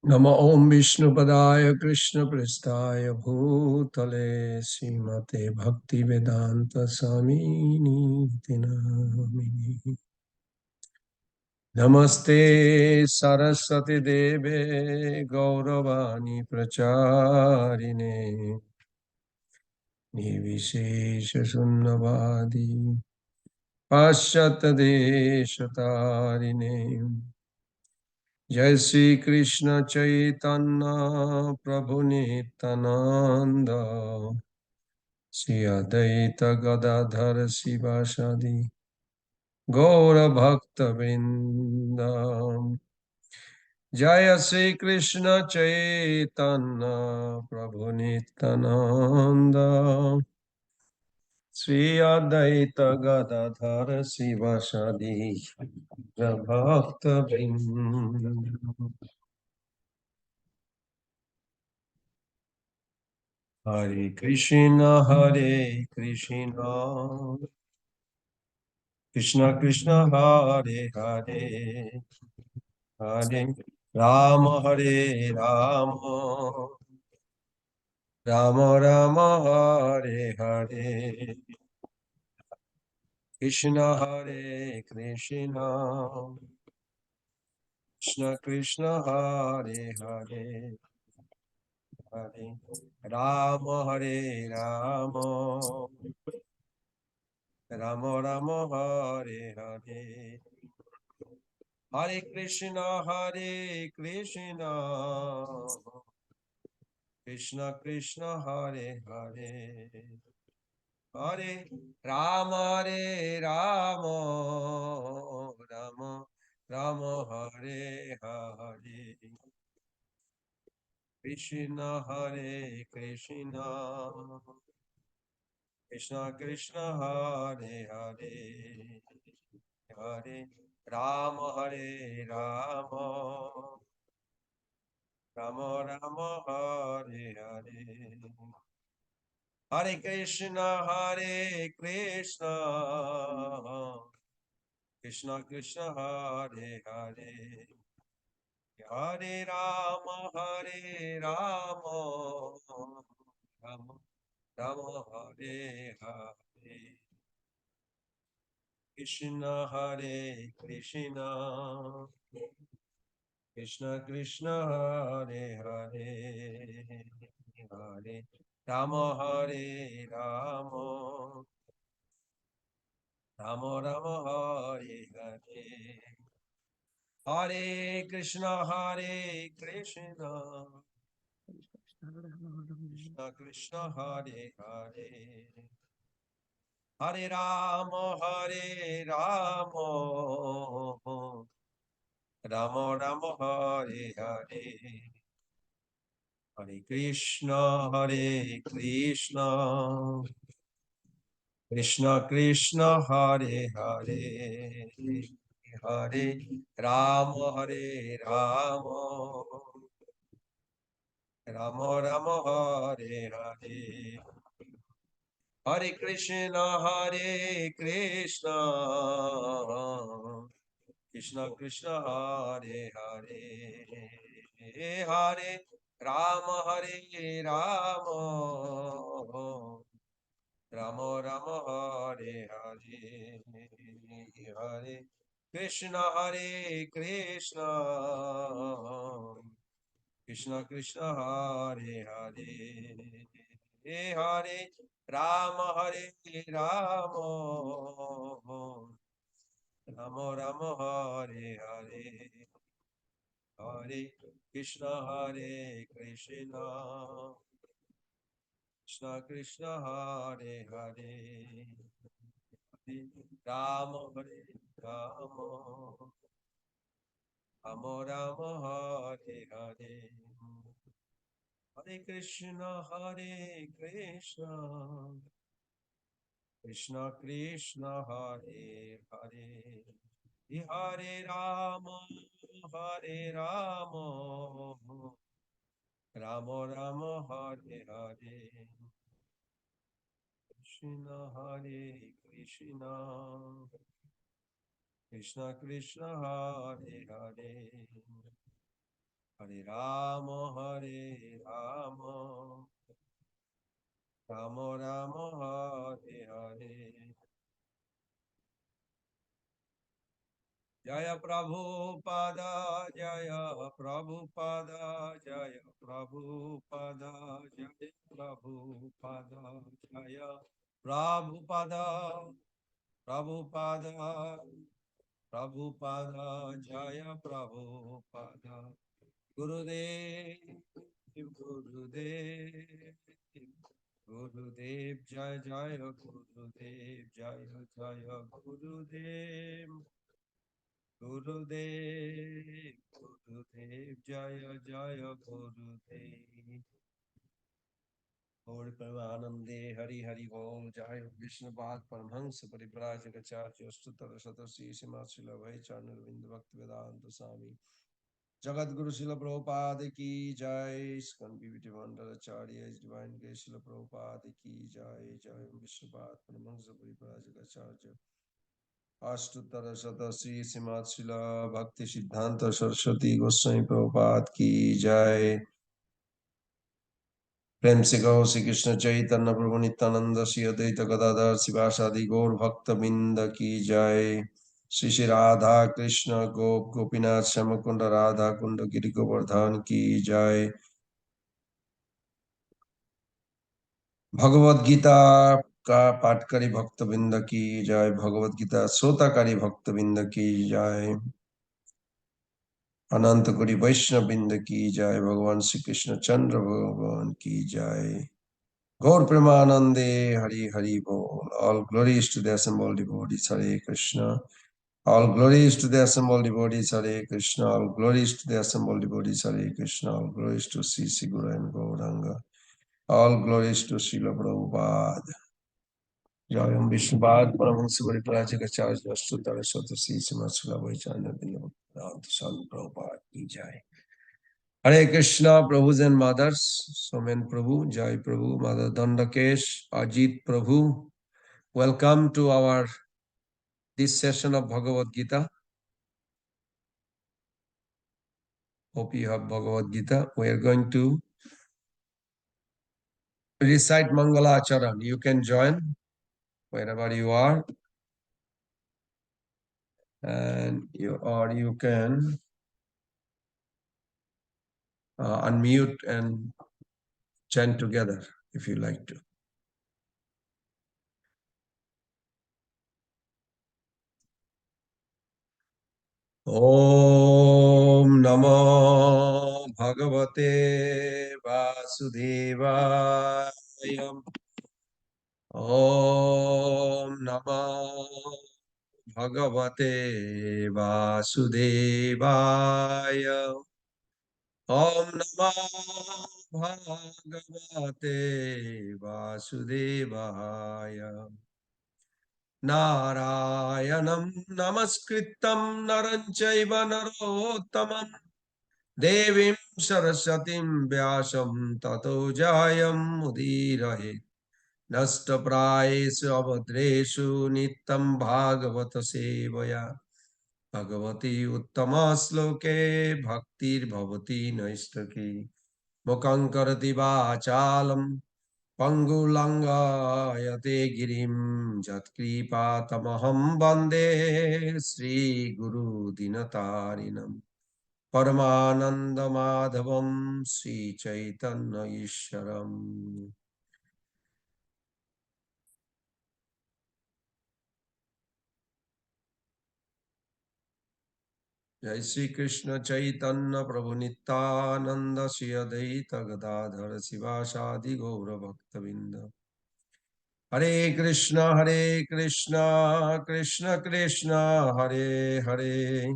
नमो ओम विष्णुपदाय कृष्णपृष्ठाय भूतले श्रीमते भक्तिवेदांत स्वामिनीति नामिने। नमस्ते सरस्वती देवे गौरवाणी प्रचारिणे निर्विशेष शून्यवादी पाश्चात्य देशतारिणे। जय श्री कृष्ण चैतन्य प्रभु नित्यानंद श्री अद्वैत गदाधर शिवासादि गौर भक्त वृंद। जय श्री कृष्ण चैतन्य प्रभु नित्यानंद श्री अद्वैत गदाधर शिवासादि भक्त वृंद। Hare Krishna, Krishna Krishna, Hare Hare, Hare Rama, Hare Rama, Rama Rama, Hare Hare, Krishna Hare Krishna, Krishna Krishna, Hare Hare, Hare Rama, Hare Rama, Rama Rama, Hare Hare. Hare Krishna, Krishna Krishna, Hare Hare, Hare Rama, Hare Rama, Rama Rama, Hare Hare, Krishna Hare Krishna, Krishna Krishna, Hare Hare, Hare Rama, Hare Rama, Rama Rama, Hare Hare, Hare Krishna, Krishna Krishna, Hare Hare, Hare Rama, Hare Rama, Rama Rama, Hare Hare, Krishna Hare Krishna, Krishna Krishna, Hare Hare, Hare Rama, Hare Rama, Rama Rama, Hare Hare, Hare Krishna, Krishna Krishna, Hare Hare, Hare Rama, Hare Rama, Rama Rama, Hare Hare, Hare Krishna, Krishna Krishna, Hare Hare, Hare Rama, Hare Rama, Rama Rama, Hare Hare, Hare Krishna, Krishna Krishna, Hare Hare, Hare Rama, Hare Rama, Rama Rama, Hare Hare, Hare Krishna, Krishna Krishna, Hare Hare, Hare Rama, Hare Rama, Rama Rama, Hare Hare, Hare Krishna, Krishna Krishna, Hare Hare, Hare Rama, Hare Rama, Rama Rama, Hare Hare, Hare Krishna, Krishna Krishna, Hare Hare, Hare Rama, Hare Rama, Rama Rama, Hare Hare, Krishna Hare Krishna, Krishna Krishna, Hare Hare, Hare Rama, Hare Rama, Rama Rama, Hare Hare. Jaya Prabhupada, Jaya Prabhupada, Jaya Prabhupada, Jaya Prabhupada, Jaya Prabhupada, Prabhupada, Prabhupada, Jaya Prabhupada, Gurudev, Gurudev, Gurudev, Jaya Jaya Gurudev, Jaya Jaya Gurudev. Gurudev, Gurudev, Jaya Jaya Gurudev. Gaur Pramanande Hari Hari Bol Jaya Vishnu Bhat Paramhans Parivrajagacharya Astutara Satasi Simasila Vaichanur Vindu Bhakti Vedanta Swami Jagat Guru Srila Prabhupada Ki Jai Skan Bhiviti Mandalacharya His Divine Grace Srila Prabhupada Ki Jai Jai Vishnu Bhat Paramhans Parivrajagacharya अष्टोत्तर शतश्री Shrimad शिला भक्ति सिद्धांत सरस्वती गोस्वामी प्रभुपाद की जय। प्रेम से गौ श्री कृष्ण चैतन्य प्रभु नित्यानंद श्री अद्वैत गदाधर शिवासादि गौर भक्त बिंद की जय। श्री श्री राधा कृष्ण गोप गोपीनाथ श्याम कुंड राधा कुंड गिरि गोवर्धन की जय। भगवद गीता का पाठकारी भक्त बिंद की जय। भगवद गीता श्रोताकारी भक्त बिंद की जय। अनंत कोटि वैष्णव बिंद की जय। भगवान श्री कृष्ण चंद्र भगवान की जय। गौर प्रेमानंदे हरि हरि बोल। All glories to the assembled devotees. Hare Krishna. All glories to the assembled devotees. Hare Krishna. All glories to the assembled devotees. Hare Krishna. All glories to Sri Sri Guru and Gauranga. All glories to Srila Prabhupada. Jayam Vishnupada Paramahansa Paripurajagacharya Astutara Satasi Simasula Vaichananda Vinod Swami Prabhupada ki jai. Hare Krishna, Prabhus and Mothers, Somen Prabhu, Jai Prabhu, Mother Dandakesh, Ajit Prabhu. Welcome to our this session of Bhagavad Gita. Hope you have Bhagavad Gita. We are going to recite Mangala Acharan. You can join wherever you are, and you can unmute and chant together if you like to. Om Namo Bhagavate Vasudevaya. Om Namo Bhagavate Vasudevaya. Om Namo Bhagavate Vasudevaya. Narayanam Namaskritam Naranchaiva Narottamam Devim Sarasatim Vyasam Tato Jayam Udirahe Nashtaprayesu Abhadreshu Nitam Bhagavata Sevaya Bhagavati Uttama Sloke Bhaktir Bhavati Naistaki Mukhaṁ Karati Vācālam Pangulangayate Girim Jatkripatamaham Bande Sri Guru Dinatarinam Paramananda Madhavam Sri Chaitanya Isharam. Jai Sri Krishna Chaitanya Prabhu Nityananda Sri Advaita Gadadhara Sivasadi Gaura Bhaktavinda. Hare Krishna, Krishna Krishna, Hare Hare,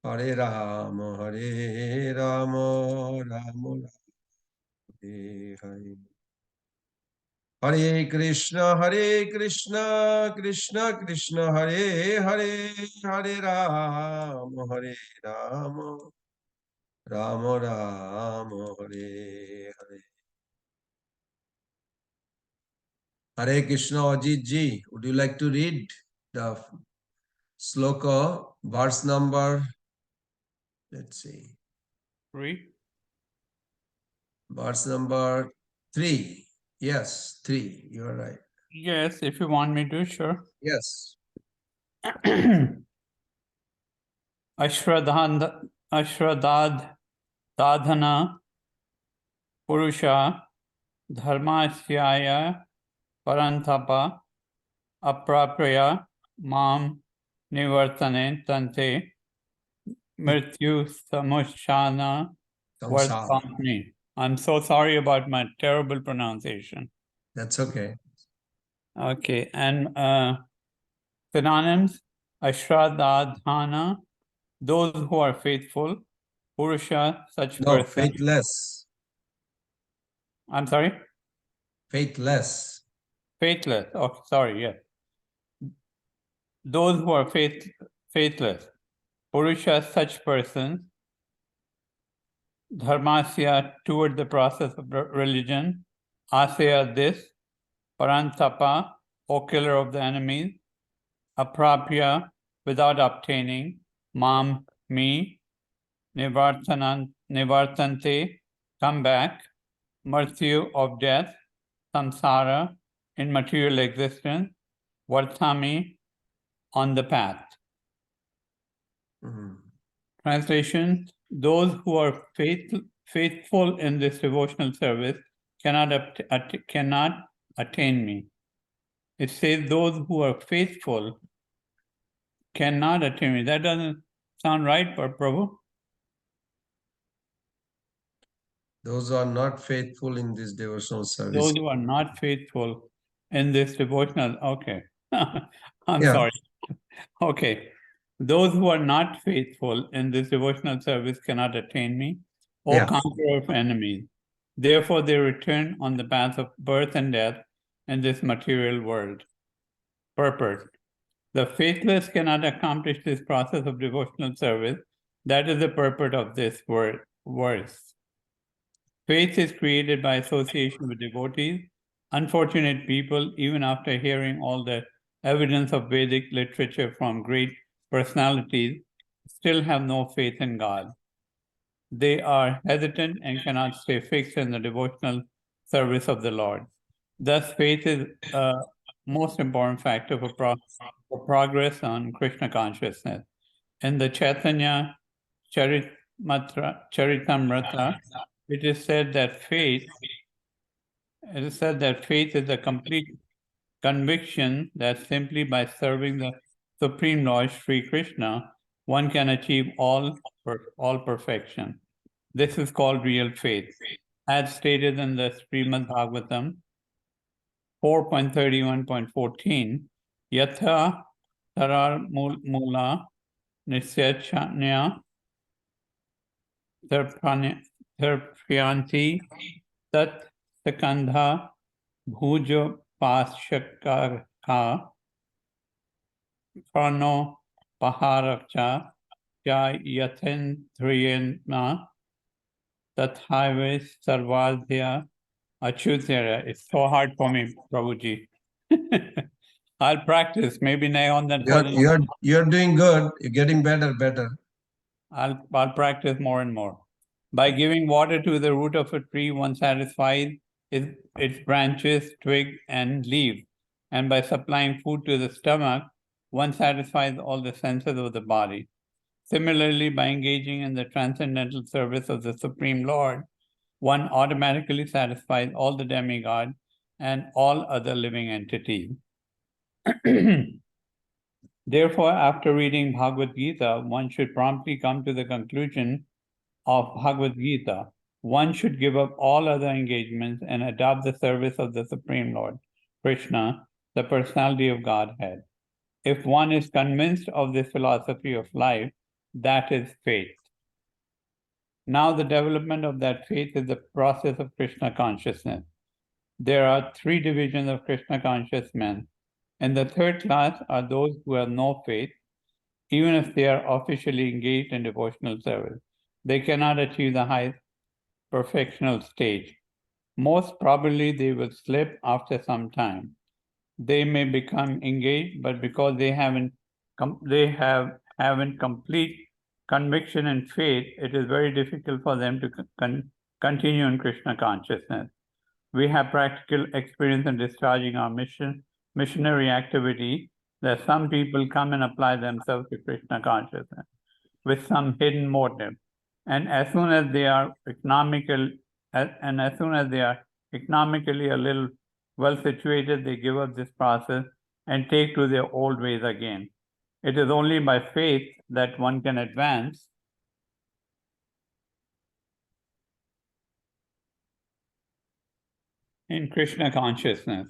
Hare Rama, Rama Hare. Hare Krishna, Krishna Hare Hare, Hare Rama, Rama Hare Hare. Hare Krishna, Ajit ji, would you like to read the sloka, verse number, let's see. 3. Verse number 3. Yes, 3. You are right. Yes, if you want me to, sure. Yes. Ashradad Dadhana Purusha Dharmasyaya Parantapa Aprapraya Mam Nivartane Tante Mrityu Samushana Samsara. Vardhani. I'm so sorry about my terrible pronunciation. That's okay. Okay, and synonyms: Ashradadhana, those who are faithful; Purusha, such No, person. faithless. I'm sorry? Faithless. Faithless. Oh, sorry, yes. Those who are faithless. Purusha, such persons. Dharmasya, toward the process of religion. Asya, this. Parantapa, O killer of the enemies. Aprapya, without obtaining. Mam, me. Nivartante, come back. Mrityu, of death. Samsara, in material existence. Varthami, on the path. Mm-hmm. Translation: those who are faithful in this devotional service cannot attain me. It says those who are faithful cannot attain me. That doesn't sound right, Prabhu. Those who are not faithful in this devotional service. Those who are not faithful in this devotional, okay. I'm Yeah. sorry. Okay. Those who are not faithful in this devotional service cannot attain me, O Yeah. conqueror of enemies. Therefore, they return on the path of birth and death in this material world. Purport: the faithless cannot accomplish this process of devotional service. That is the purport of this verse. Faith is created by association with devotees. Unfortunate people, even after hearing all the evidence of Vedic literature from great personalities, still have no faith in God. They are hesitant and cannot stay fixed in the devotional service of the Lord. Thus, faith is a most important factor for progress on Krishna consciousness. In the Chaitanya Charitamrita, it is said that faith is a complete conviction that simply by serving the Supreme Lord Sri Krishna, one can achieve all perfection. This is called real faith. As stated in the Srimad Bhagavatam 4.31.14, Yatha Tarar Mula Nisyachanya Tarpyanti Tat Sakandha Bhujo Pashakar Prano Paharakcha Ja Yathendriyena Tathaive Sarvadhya Achyutara. It's so hard for me, Prabhuji. I'll practice. Maybe on that. You're doing good. You're getting better. I'll practice more and more. By giving water to the root of a tree, one satisfies its branches, twig, and leaves. And by supplying food to the stomach, one satisfies all the senses of the body. Similarly, by engaging in the transcendental service of the Supreme Lord, one automatically satisfies all the demigods and all other living entities. Therefore, after reading Bhagavad Gita, one should promptly come to the conclusion of Bhagavad Gita. One should give up all other engagements and adopt the service of the Supreme Lord, Krishna, the personality of Godhead. If one is convinced of this philosophy of life, that is faith. Now, the development of that faith is the process of Krishna consciousness. There are 3 divisions of Krishna conscious men. In the third class are those who have no faith, even if they are officially engaged in devotional service. They cannot achieve the highest perfectional stage. Most probably they will slip after some time. They may become engaged, but because they haven't conviction and faith, it is very difficult for them to continue in Krishna consciousness. We have practical experience in discharging our missionary activity, that some people come and apply themselves to Krishna consciousness with some hidden motive. And as soon as they are economically a little well situated, they give up this process and take to their old ways again. It is only by faith that one can advance in Krishna consciousness.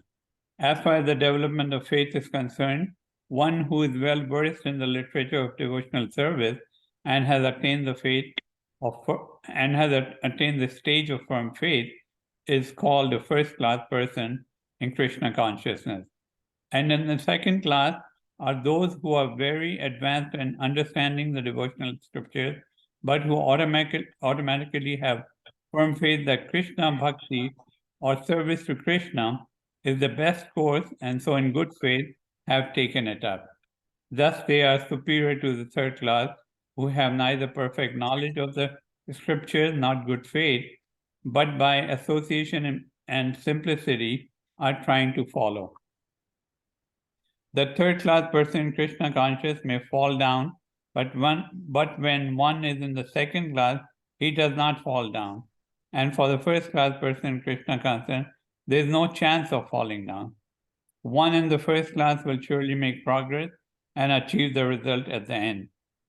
As far as the development of faith is concerned, one who is well versed in the literature of devotional service and has attained the stage of firm faith is called a first-class person in Krishna consciousness. And in the second class are those who are very advanced in understanding the devotional scriptures, but who automatically have firm faith that Krishna bhakti or service to Krishna is the best course, and so in good faith have taken it up. Thus they are superior to the third class, who have neither perfect knowledge of the scriptures, not good faith, but by association and simplicity are trying to follow. The third class person in Krishna conscious may fall down, but when one is in the second class, he does not fall down. And for the first class person in Krishna conscious, there is no chance of falling down. One in the first class will surely make progress and achieve the result at the end.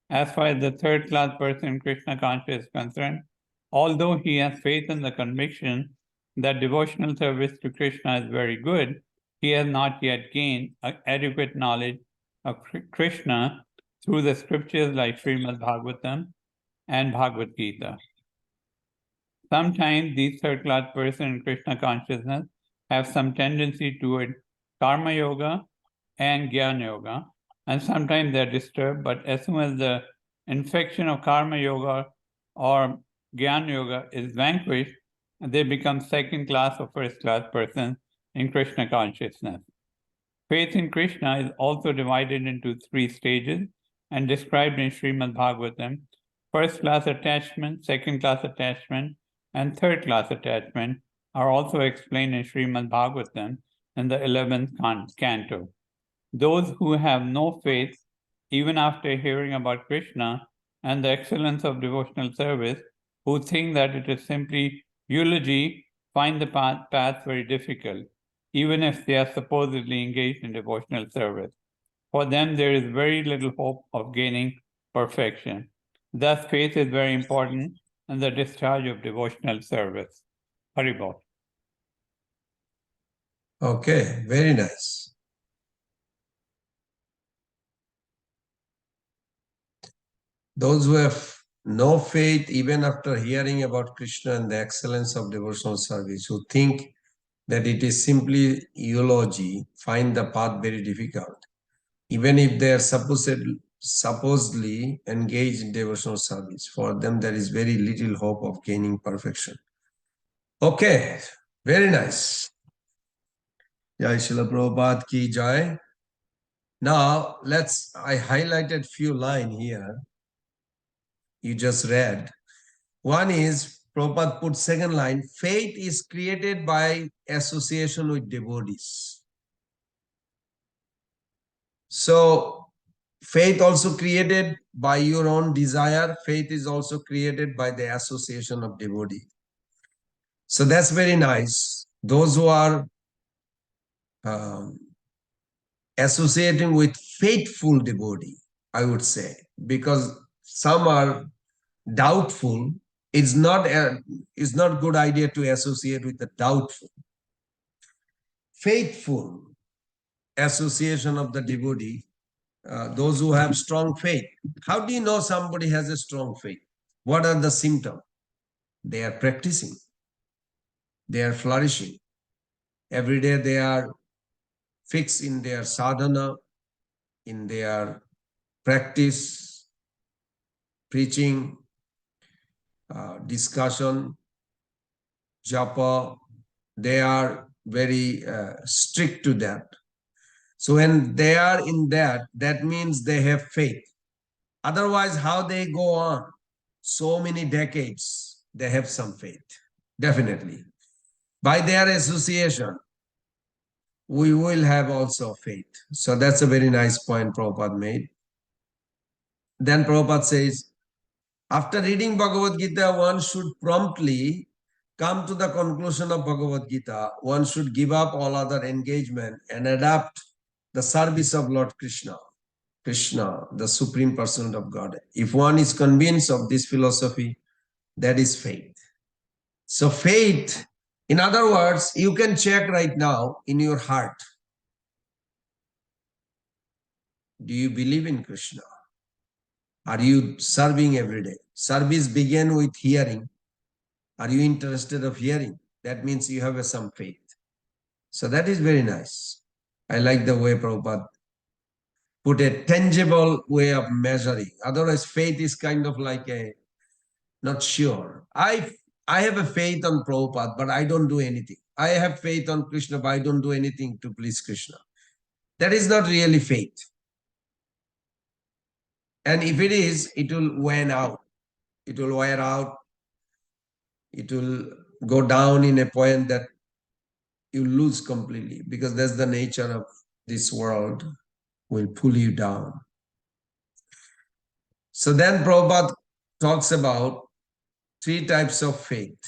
As far as the third class person in Krishna consciousness is concerned, although he has faith in the conviction that devotional service to Krishna is very good, he has not yet gained adequate knowledge of Krishna through the scriptures like Srimad Bhagavatam and Bhagavad Gita. Sometimes these third-class persons in Krishna consciousness have some tendency toward karma yoga and jnana yoga, and sometimes they're disturbed, but as soon as the infection of karma yoga or jnana yoga is vanquished, they become second class or first class persons in Krishna consciousness. Faith in Krishna is also divided into 3 stages and described in Srimad Bhagavatam. First class attachment, second class attachment, and third class attachment are also explained in Srimad Bhagavatam in the 11th canto. Those who have no faith, even after hearing about Krishna and the excellence of devotional service, who think that it is simply eulogy, find the path very difficult, even if they are supposedly engaged in devotional service. For them, there is very little hope of gaining perfection. Thus, faith is very important in the discharge of devotional service. Haribol. Okay, very nice. Those who have no faith, even after hearing about Krishna and the excellence of devotional service, who think that it is simply eulogy, find the path very difficult. Even if they are supposedly engaged in devotional service, for them there is very little hope of gaining perfection. Okay, very nice. Jai Srila Prabhupada ki jai. Now, I highlighted few lines here. You just read. One is, Prabhupada put second line, faith is created by association with devotees. So, faith also created by your own desire. Faith is also created by the association of devotees. So that's very nice. Those who are associating with faithful devotee, I would say, because some are doubtful. It's not good idea to associate with the doubtful. Faithful association of the devotee, those who have strong faith. How do you know somebody has a strong faith? What are the symptoms? They are practicing. They are flourishing. Every day they are fixed in their sadhana, in their practice, preaching, discussion, japa. They are very strict to that. So when they are in that, that means they have faith. Otherwise, how they go on? So many decades, they have some faith. Definitely. By their association, we will have also faith. So that's a very nice point Prabhupada made. Then Prabhupada says, after reading Bhagavad Gita, one should promptly come to the conclusion of Bhagavad Gita. One should give up all other engagement and adapt the service of Lord Krishna. Krishna, the Supreme Person of God. If one is convinced of this philosophy, that is faith. So faith, in other words, you can check right now in your heart. Do you believe in Krishna? Are you serving every day? Service begin with hearing. Are you interested of hearing? That means you have some faith. So that is very nice. I like the way Prabhupada put a tangible way of measuring. Otherwise, faith is kind of like a not sure. I have a faith on Prabhupada, but I don't do anything. I have faith on Krishna, but I don't do anything to please Krishna. That is not really faith. And if it is, it will wear out. It will wear out. It will go down in a point that you lose completely because that's the nature of this world, will pull you down. So then Prabhupada talks about three types of faith.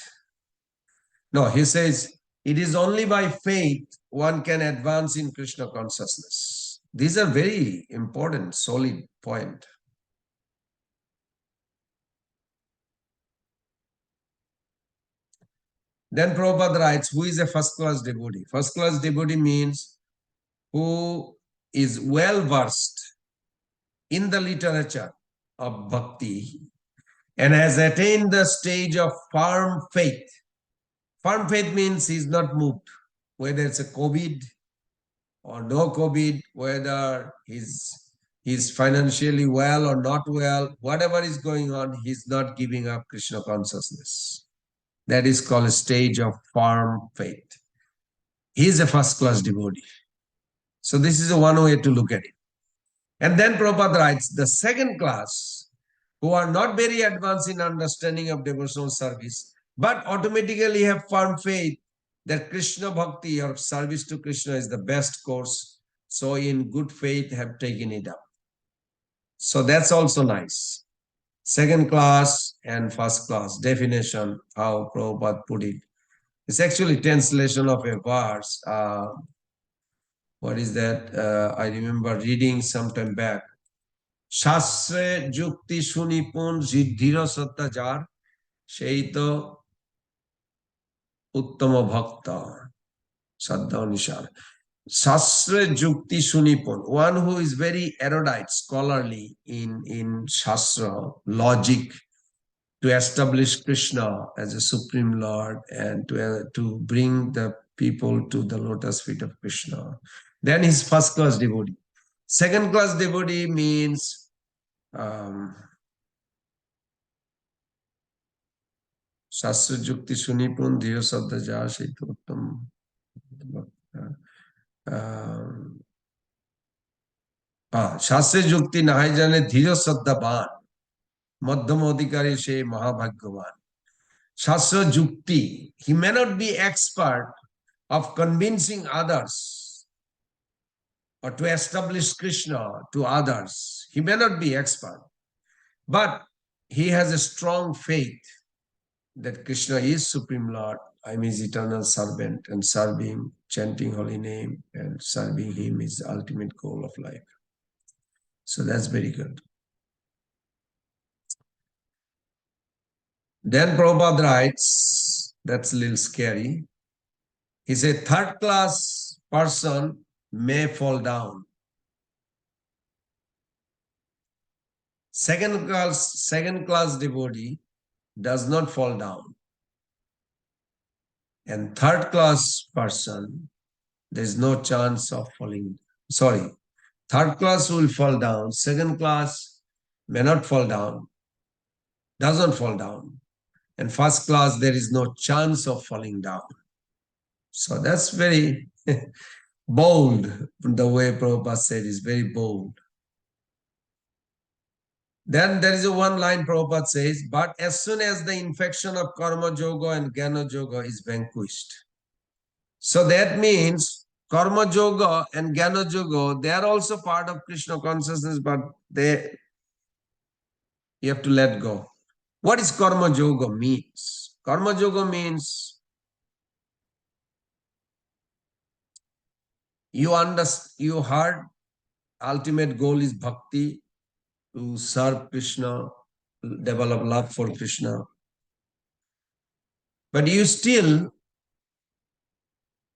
No, he says, it is only by faith one can advance in Krishna consciousness. These are very important, solid point. Then Prabhupada writes, who is a first-class devotee? First-class devotee means who is well-versed in the literature of bhakti and has attained the stage of firm faith. Firm faith means he's not moved, whether it's a COVID or no COVID, whether he's financially well or not well, whatever is going on, he's not giving up Krishna consciousness. That is called a stage of firm faith. He is a first-class devotee. So this is one way to look at it. And then Prabhupada writes, the second class, who are not very advanced in understanding of devotional service, but automatically have firm faith that Krishna Bhakti or service to Krishna is the best course. So in good faith have taken it up. So that's also nice. Second class and first class definition, how Prabhupada put it. It's actually translation of a verse. What is that? I remember reading sometime back. Shastre Jukti Sunipun Siddhira Satta Jar Sheito Uttama Bhakta Saddha Nishar. Shastra Jukti Sunipun, one who is very erudite, scholarly in Shastra, logic, to establish Krishna as a supreme Lord and to bring the people to the lotus feet of Krishna. Then he's first class devotee. Second class devotee means Shastra Jukti Sunipun Dhira Saddha Ja Shaitottam. Shastra Jukti Nahai Jane Dhira Saddha Ban. Madhyam Adhikari She Mahabhagyavan. Shastra Jukti, he may not be expert of convincing others or to establish Krishna to others. He may not be expert, but he has a strong faith that Krishna is Supreme Lord. I'm his eternal servant, and serving, chanting holy name and serving him is the ultimate goal of life. So that's very good. Then Prabhupada writes, that's a little scary. He said, third class person may fall down. Second class devotee does not fall down. And third class person, there is no chance of falling. Sorry, third class will fall down. Second class may not fall down, doesn't fall down. And first class, there is no chance of falling down. So that's very bold. The way Prabhupada said is very bold. Then there is a one line Prabhupada says, but as soon as the infection of karma yoga and jnana yoga is vanquished. So that means karma yoga and jnana yoga, they are also part of Krishna consciousness, but you have to let go. What is karma yoga means? Karma yoga means you heard ultimate goal is bhakti, to serve Krishna, develop love for Krishna. But you still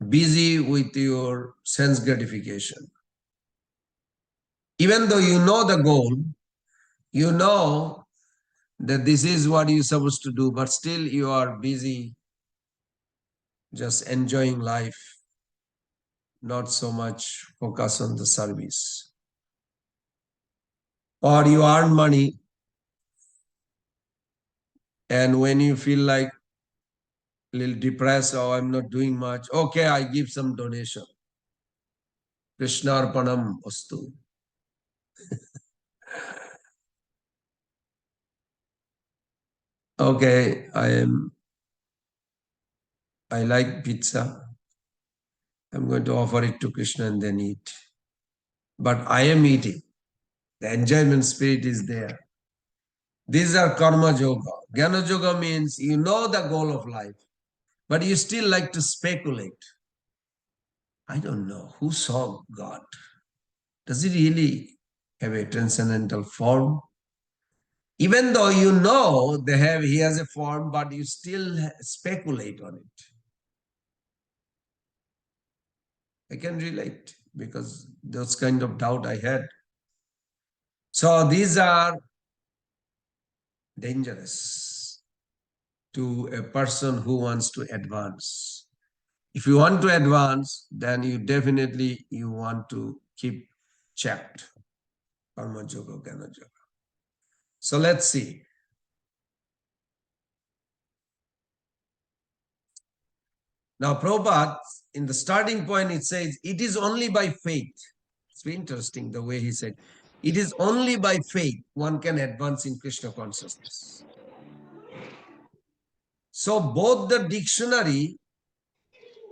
busy with your sense gratification. Even though you know the goal, you know that this is what you're supposed to do, but still you are busy just enjoying life, not so much focus on the service. Or you earn money, and when you feel like a little depressed, or I'm not doing much, okay, I give some donation. Krishna Arpanam Astu. Okay, I like pizza. I'm going to offer it to Krishna and then eat. But I am eating. The enjoyment spirit is there. These are karma yoga. Jnana yoga means you know the goal of life, but you still like to speculate. I don't know who saw God. Does he really have a transcendental form? Even though you know he has a form, but you still speculate on it. I can relate because those kind of doubt I had. So these are dangerous to a person who wants to advance. If you want to advance, then you want to keep checked. Karma yoga, jnana yoga. So let's see. Now, Prabhupada, in the starting point, it says, it is only by faith. It's very interesting the way he said, it is only by faith one can advance in Krishna consciousness. So both the dictionary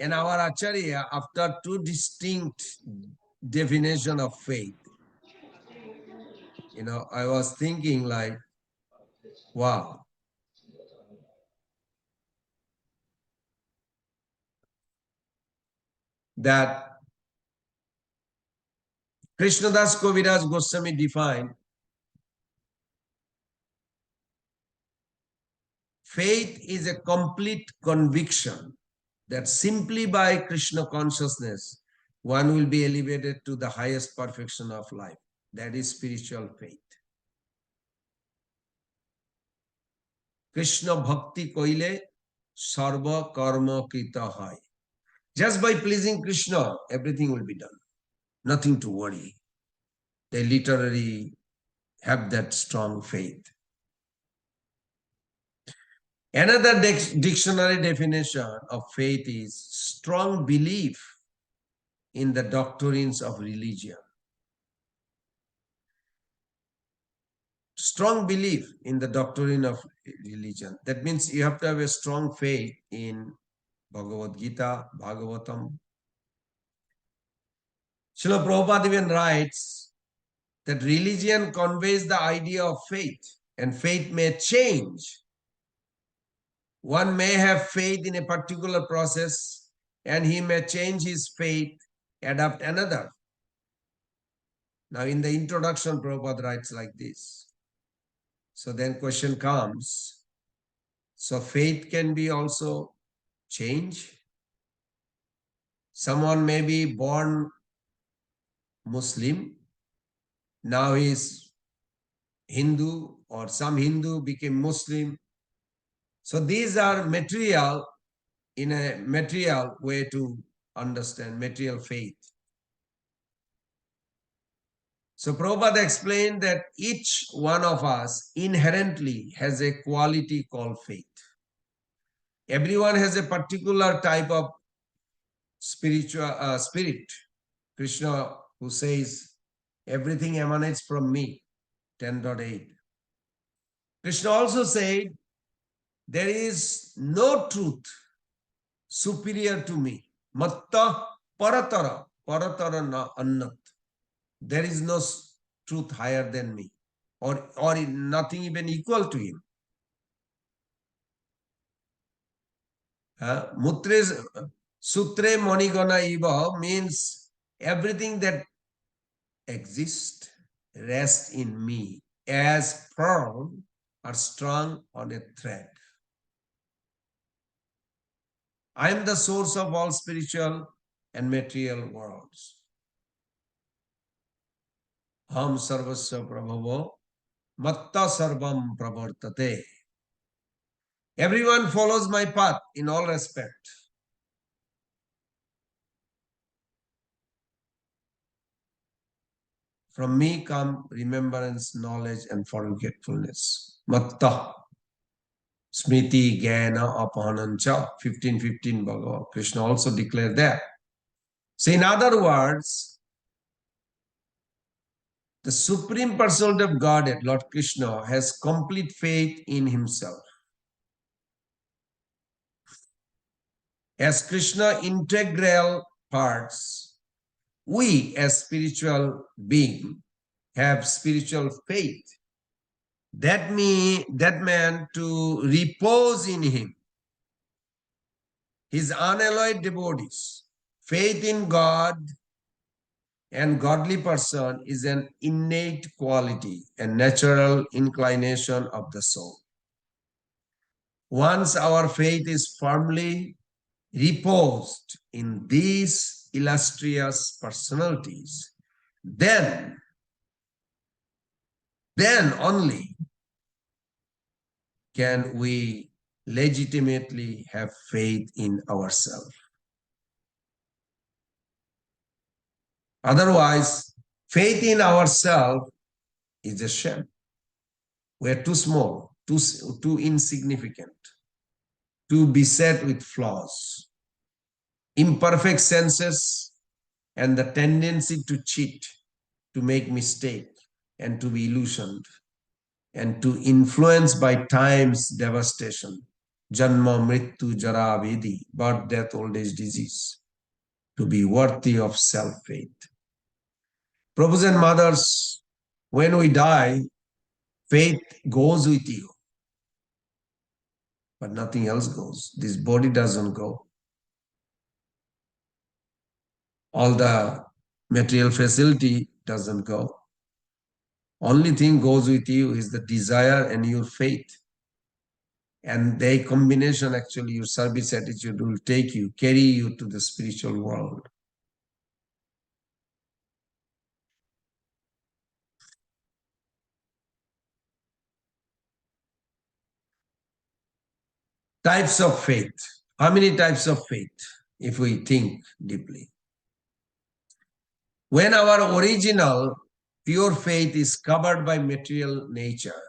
and our Acharya, after two distinct definition of faith, I was thinking like, wow, that Krishnadas Kaviraj Goswami defined faith is a complete conviction that simply by Krishna consciousness, one will be elevated to the highest perfection of life. That is spiritual faith. Krishna bhakti koile sarva karma krita hai. Just by pleasing Krishna, everything will be done. Nothing to worry. They literally have that strong faith. Another dictionary definition of faith is strong belief in the doctrines of religion. Strong belief in the doctrine of religion. That means you have to have a strong faith in Bhagavad Gita, Bhagavatam. Srila Prabhupada even writes that religion conveys the idea of faith, and faith may change. One may have faith in a particular process, and he may change his faith, adopt another. Now, in the introduction, Prabhupada writes like this. So then question comes, so faith can be also change. Someone may be born Muslim, now he is Hindu, or some Hindu became Muslim. So these are material, in a material way to understand material faith. So Prabhupada explained that each one of us inherently has a quality called faith. Everyone has a particular type of spirit. Krishna, who says, everything emanates from me, 10.8. Krishna also said, there is no truth superior to me. Matta paratara, paratara na annat. There is no truth higher than me, or nothing even equal to him. Mutre sutre monigana iva means everything that exists rests in me as pearl are strung on a thread. I am the source of all spiritual and material worlds. Ham sarvasya prabhavo matta sarvam pravartate. Everyone follows my path in all respect. From me come remembrance, knowledge, and forgetfulness. Matta, smriti, jnana, apahanancha, 15:15 Bhagavad. Krishna also declared that. So in other words, the Supreme Personality of Godhead, Lord Krishna, has complete faith in himself. As Krishna integral parts, we as spiritual beings have spiritual faith. That meant to repose in him, his unalloyed devotees. Faith in God and godly person is an innate quality and natural inclination of the soul. Once our faith is firmly reposed in these illustrious personalities, then only can we legitimately have faith in ourselves. Otherwise, faith in ourselves is a sham. We're too small, too insignificant, too beset with flaws, imperfect senses, and the tendency to cheat, to make mistake, and to be illusioned, and to influence by time's devastation, janma, mrityu, jara, vedi, birth, death, old age, disease, to be worthy of self-faith. Brothers and mothers, when we die, faith goes with you, but nothing else goes. This body doesn't go. All the material facility doesn't go. Only thing goes with you is the desire and your faith. And their combination, actually, your service attitude will carry you to the spiritual world. Types of faith. How many types of faith, if we think deeply? When our original pure faith is covered by material nature,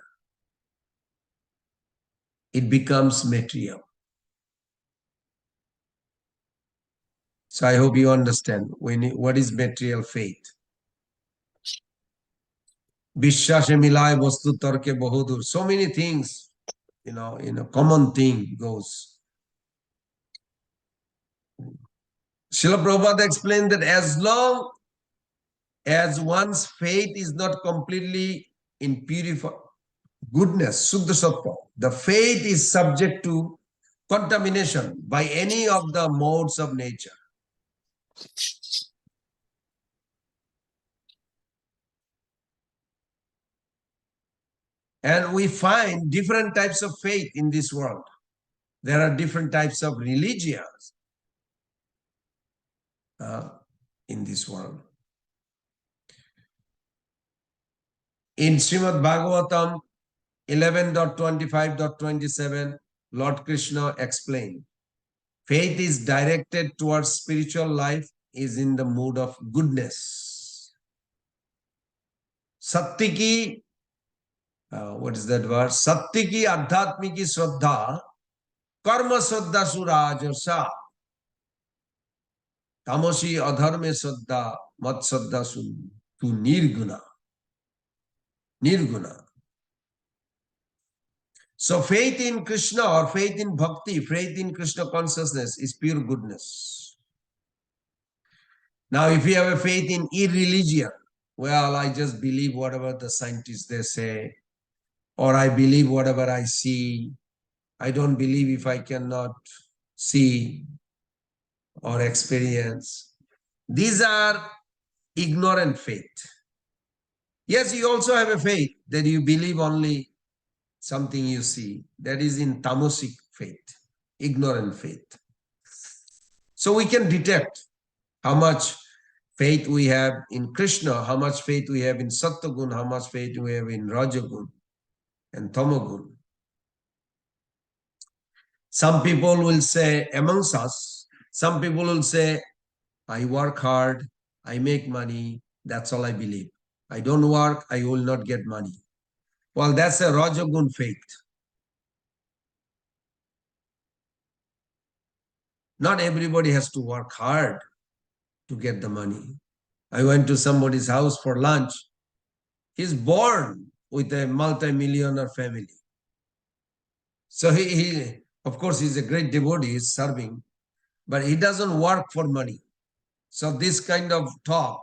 it becomes material. So I hope you understand what is material faith. Vishwashe milay vastu tarke bahudur. So many things, common thing goes. Srila Prabhupada explained that as long as one's faith is not completely in purified goodness, Suddha Sattva, the faith is subject to contamination by any of the modes of nature. And we find different types of faith in this world. There are different types of religions in this world. In Srimad Bhagavatam 11.25.27, Lord Krishna explained, faith is directed towards spiritual life, is in the mood of goodness. Sattiki, what is that word? Sattiki adhatmiki shraddha, karma shraddha surajasa, tamosi adharme shraddha, mat shraddha tu nirguna. Nirguna. So faith in Krishna or faith in bhakti, faith in Krishna consciousness is pure goodness. Now, if you have a faith in irreligion, well, I just believe whatever the scientists they say, or I believe whatever I see. I don't believe if I cannot see or experience. These are ignorant faith. Yes, you also have a faith that you believe only something you see. That is in tamasic faith, ignorant faith. So we can detect how much faith we have in Krishna, how much faith we have in Sattvagun, how much faith we have in Rajagun and Tamagun. Some people will say, amongst us, some people will say, I work hard, I make money, that's all I believe. I don't work, I will not get money. Well, that's a Rajagun faith. Not everybody has to work hard to get the money. I went to somebody's house for lunch. He's born with a multi-millionaire family. So he, of course, he's a great devotee, he's serving, but he doesn't work for money. So this kind of talk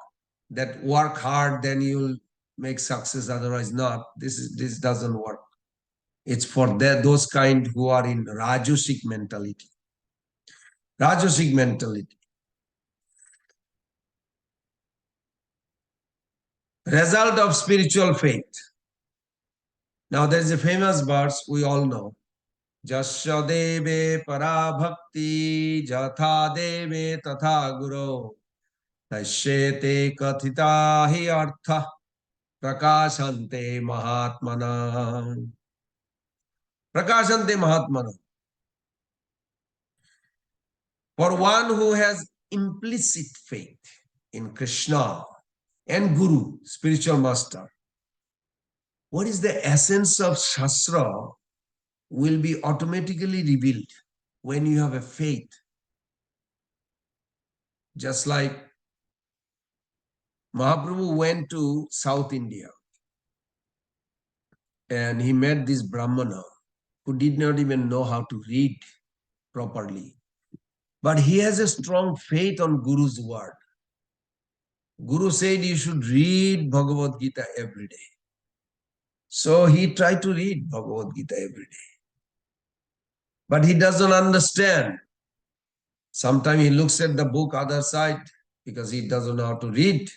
that work hard, then you'll make success, otherwise not, this doesn't work. It's for those kind who are in Rajasic mentality. Rajasic mentality. Result of spiritual faith. Now there is a famous verse we all know. Jasya deve para bhakti jatha deve tatha guru tashyete kathita hi artha prakashante mahatmana. Prakashante mahatmana. For one who has implicit faith in Krishna and Guru, spiritual master, what is the essence of Shastra will be automatically revealed when you have a faith. Just like Mahaprabhu went to South India and he met this Brahmana who did not even know how to read properly. But he has a strong faith on Guru's word. Guru said you should read Bhagavad Gita every day. So he tried to read Bhagavad Gita every day. But he doesn't understand. Sometimes he looks at the book other side because he doesn't know how to read.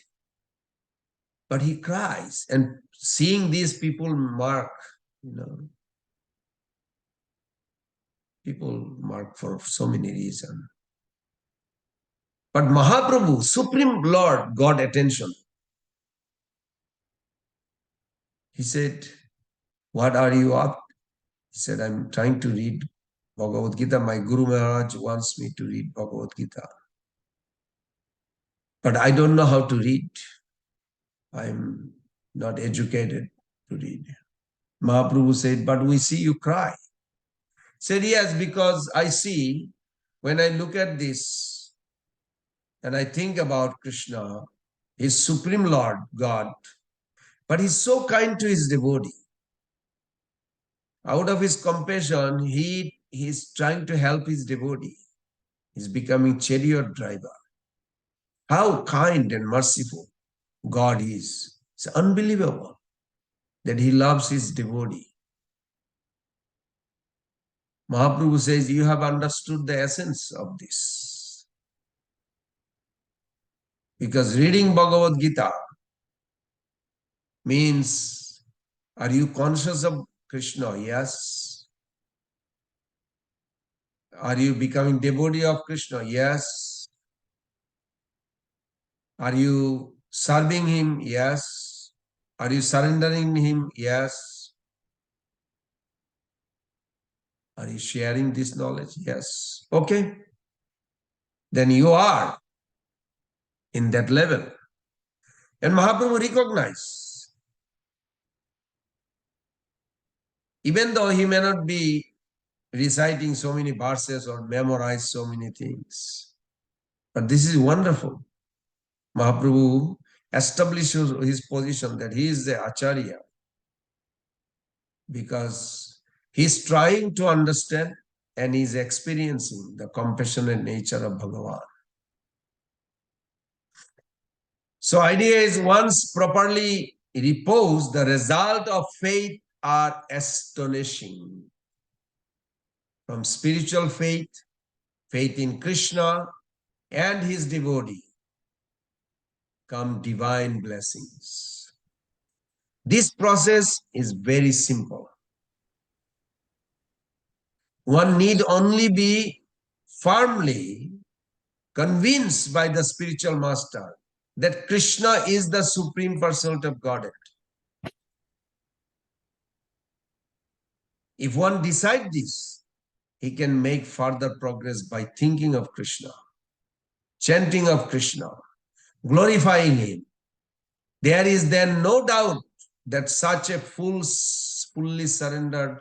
But he cries, and seeing these people mark, people mark for so many reasons. But Mahaprabhu, Supreme Lord, got attention. He said, what are you up? He said, I'm trying to read Bhagavad Gita. My Guru Maharaj wants me to read Bhagavad Gita. But I don't know how to read. I'm not educated to read. Mahaprabhu said, but we see you cry. Said, yes, because I see when I look at this and I think about Krishna, his Supreme Lord, God, but he's so kind to his devotee. Out of his compassion, he's trying to help his devotee. He's becoming chariot driver. How kind and merciful God is. It's unbelievable that he loves his devotee. Mahaprabhu says, you have understood the essence of this. Because reading Bhagavad Gita means, are you conscious of Krishna? Yes. Are you becoming devotee of Krishna? Yes. Are you serving him? Yes. Are you surrendering him? Yes. Are you sharing this knowledge? Yes. Okay. Then you are in that level. And Mahaprabhu recognized, even though he may not be reciting so many verses or memorize so many things, but this is wonderful. Mahaprabhu establishes his position that he is the Acharya because He's trying to understand and he's experiencing the compassionate nature of Bhagavan. So idea is once properly reposed, the result of faith are astonishing. From spiritual faith, faith in Krishna and his devotee, come divine blessings. This process is very simple. One need only be firmly convinced by the spiritual master that Krishna is the Supreme Personality of Godhead. If one decides this, he can make further progress by thinking of Krishna, chanting of Krishna, glorifying him. There is then no doubt that such a fully surrendered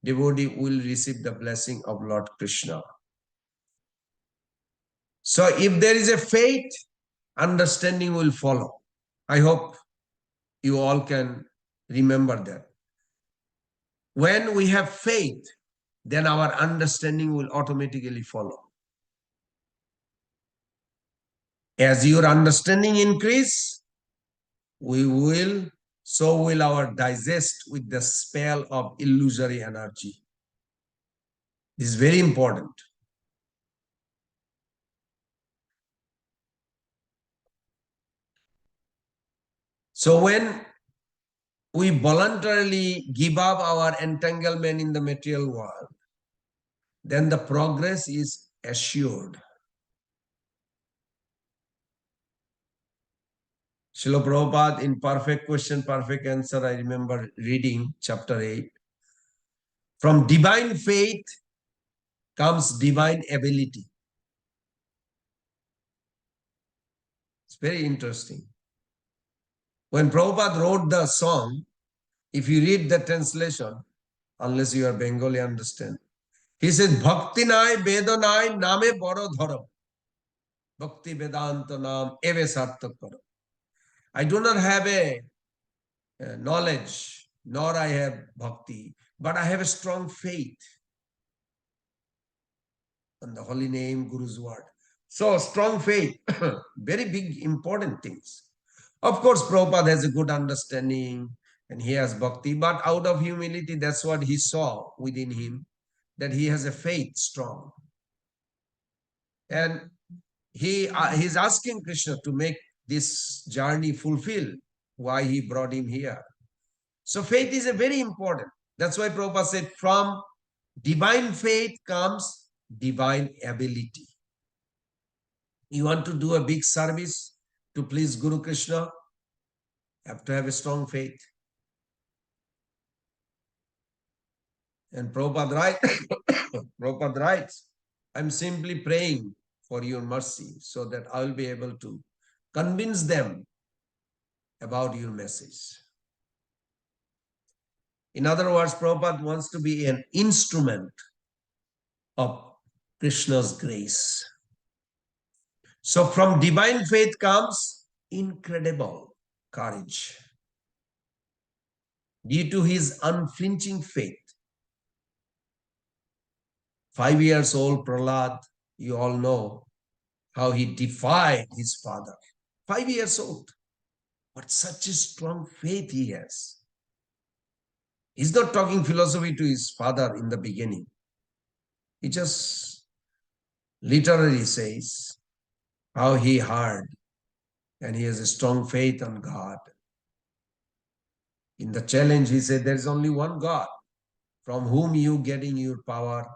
devotee will receive the blessing of Lord Krishna. So if there is a faith, understanding will follow. I hope you all can remember that. When we have faith, then our understanding will automatically follow. As your understanding increase, so will our digest with the spell of illusory energy. This is very important. So when we voluntarily give up our entanglement in the material world, then the progress is assured. Srila Prabhupada in Perfect Question, Perfect Answer, I remember reading chapter 8. From divine faith comes divine ability. It's very interesting. When Prabhupada wrote the song, if you read the translation, unless you are Bengali, understand, he says, Bhakti nai Vedonai name boro dharam. Bhakti Vedanta nam eve sartak karo. I do not have a knowledge, nor I have bhakti, but I have a strong faith on the holy name, Guru's word. So strong faith, very big, important things. Of course, Prabhupada has a good understanding and he has bhakti, but out of humility, that's what he saw within him, that he has a faith strong. And he's asking Krishna to make this journey fulfill why he brought him here. So faith is a very important. That's why Prabhupada said from divine faith comes divine ability. You want to do a big service to please Guru Krishna, you have to have a strong faith. And Prabhupada writes, I'm simply praying for your mercy so that I will be able to convince them about your message. In other words, Prabhupada wants to be an instrument of Krishna's grace. So from divine faith comes incredible courage. Due to his unflinching faith, 5 years old Prahlad, you all know how he defied his father. 5 years old. But such a strong faith he has. He's not talking philosophy to his father in the beginning. He just literally says how he heard and he has a strong faith on God. In the challenge, he said, there is only one God from whom you getting your power,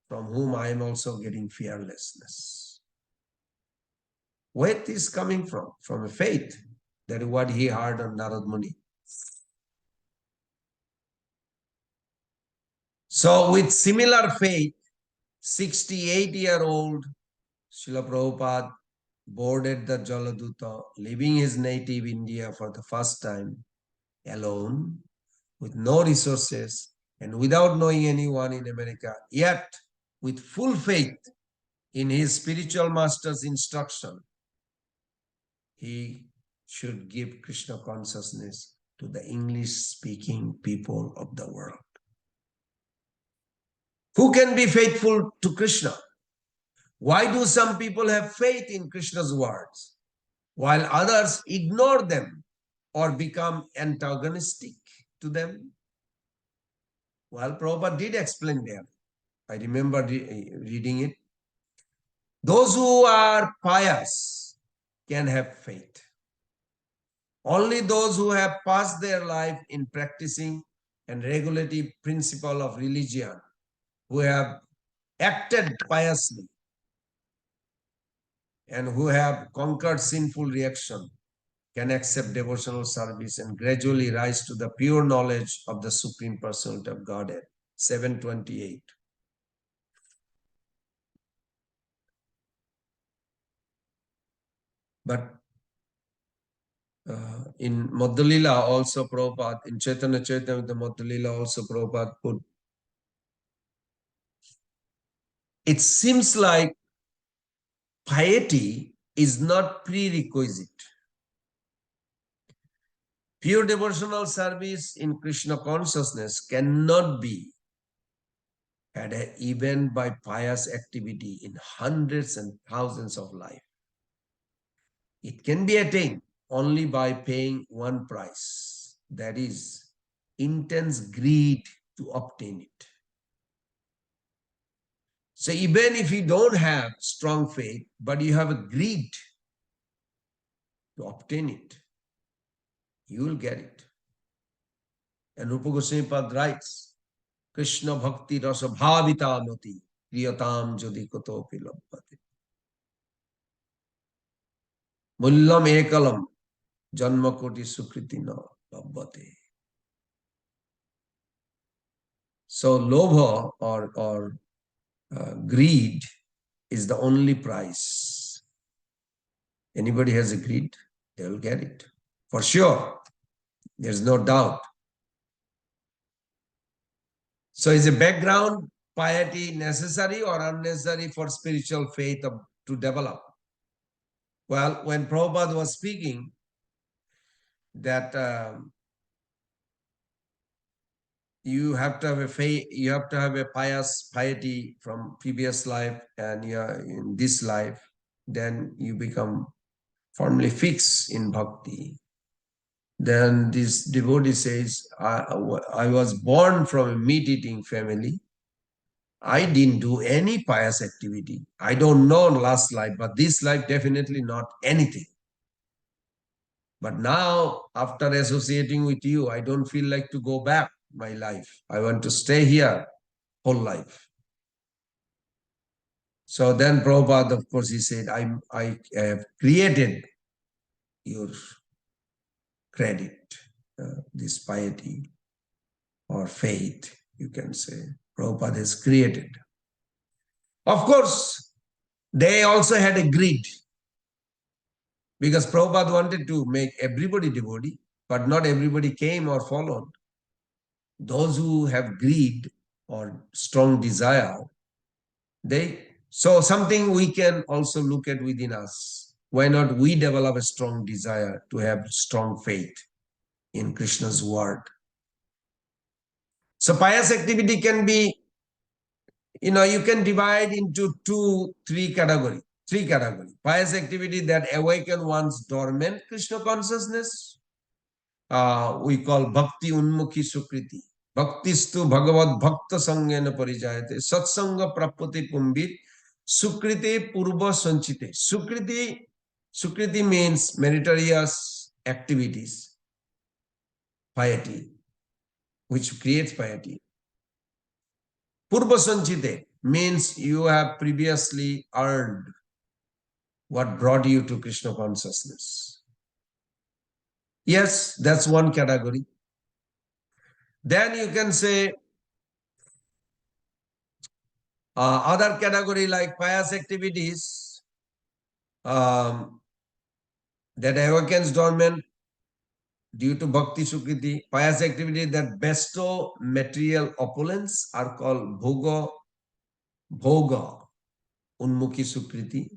from whom I am also getting fearlessness. Where is this coming from? From a faith. That is what he heard on Narad Muni. So with similar faith, 68-year-old Srila Prabhupada boarded the Jaladuta, leaving his native India for the first time, alone, with no resources, and without knowing anyone in America, yet with full faith in his spiritual master's instruction, he should give Krishna consciousness to the English-speaking people of the world. Who can be faithful to Krishna? Why do some people have faith in Krishna's words while others ignore them or become antagonistic to them? Well, Prabhupada did explain there. I remember reading it. Those who are pious can have faith. Only those who have passed their life in practicing and regulative principle of religion, who have acted piously and who have conquered sinful reaction, can accept devotional service and gradually rise to the pure knowledge of the Supreme Personality of Godhead. 728. But in Madhulila also Prabhupada, in Chaitanya Chaitanya, the Madhulila also Prabhupada put, it seems like piety is not prerequisite. Pure devotional service in Krishna consciousness cannot be had even by pious activity in hundreds and thousands of lives. It can be attained only by paying one price, that is, intense greed to obtain it. So even if you don't have strong faith, but you have a greed to obtain it, you will get it. And Rupa Goswami Pad writes, Krishna bhakti rasa bhavita mati priyatam jodi kotopi labbhate. Mullam ekalam janma koti sukriti na labbhate. So lobha or greed is the only price. Anybody has a greed, they will get it. For sure. There's no doubt. So is a background piety necessary or unnecessary for spiritual faith to develop? Well, when Prabhupada was speaking that you have to have a faith, you have to have a piety from previous life, and you are in this life, then you become firmly fixed in bhakti. Then this devotee says, I was born from a meat-eating family. I didn't do any pious activity. I don't know last life, but this life definitely not anything. But now, after associating with you, I don't feel like to go back my life. I want to stay here whole life. So then Prabhupada, of course, he said, I have created your credit, this piety or faith, you can say. Prabhupada has created. Of course, they also had a greed, because Prabhupada wanted to make everybody devotee, but not everybody came or followed. Those who have greed or strong desire, so something we can also look at within us. Why not we develop a strong desire to have strong faith in Krishna's word? So pious activity can be, you can divide into three categories. Pious activity that awaken one's dormant Krishna consciousness, we call bhakti unmukhi sukriti. Bhaktistu bhagavad bhakta sangena parijayate satsanga prapati pumbit sukriti purva sanchite. Sukriti means meritorious activities, piety, which creates piety. Purva sanchite means you have previously earned what brought you to Krishna consciousness. Yes, that's one category. Then you can say other category like pious activities that awakens dormant due to bhakti sukriti. Pious activities that bestow material opulence are called bhoga unmukhi sukriti.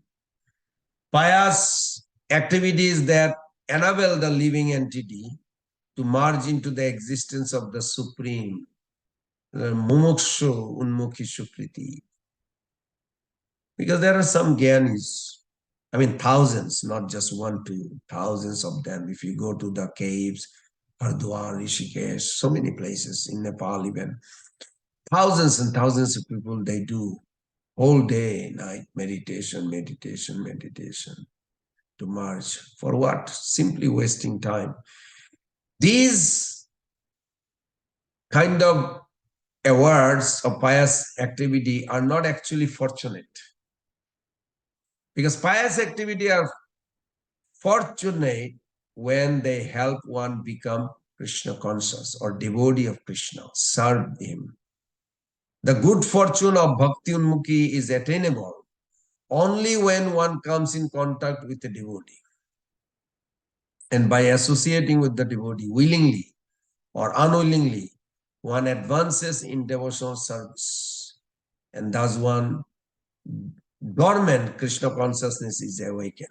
Pious activities that enable the living entity to merge into the existence of the Supreme Mumukshu unmukhi sukriti. Because there are some gyanis, I mean thousands, not just one, two, thousands of them. If you go to the caves, Hardwar, Rishikesh, so many places in Nepal even, thousands and thousands of people, they do whole day, night, meditation, meditation, meditation to merge. For what? Simply wasting time. These kind of awards of pious activity are not actually fortunate. Because pious activity are fortunate when they help one become Krishna conscious or devotee of Krishna, serve him. The good fortune of Bhakti Unmukhi is attainable only when one comes in contact with a devotee. And by associating with the devotee willingly or unwillingly, one advances in devotional service. And thus one dormant Krishna consciousness is awakened.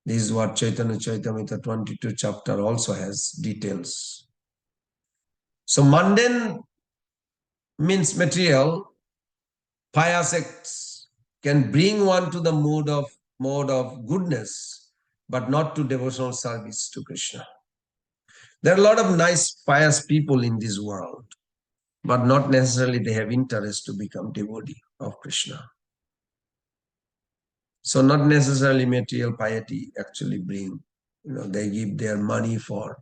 This is what Chaitanya Charitamrita 22 chapter also has details. So mundane means material, pious acts can bring one to the mode of goodness, but not to devotional service to Krishna. There are a lot of nice pious people in this world, but not necessarily they have interest to become devotee of Krishna. So not necessarily material piety actually bring, they give their money for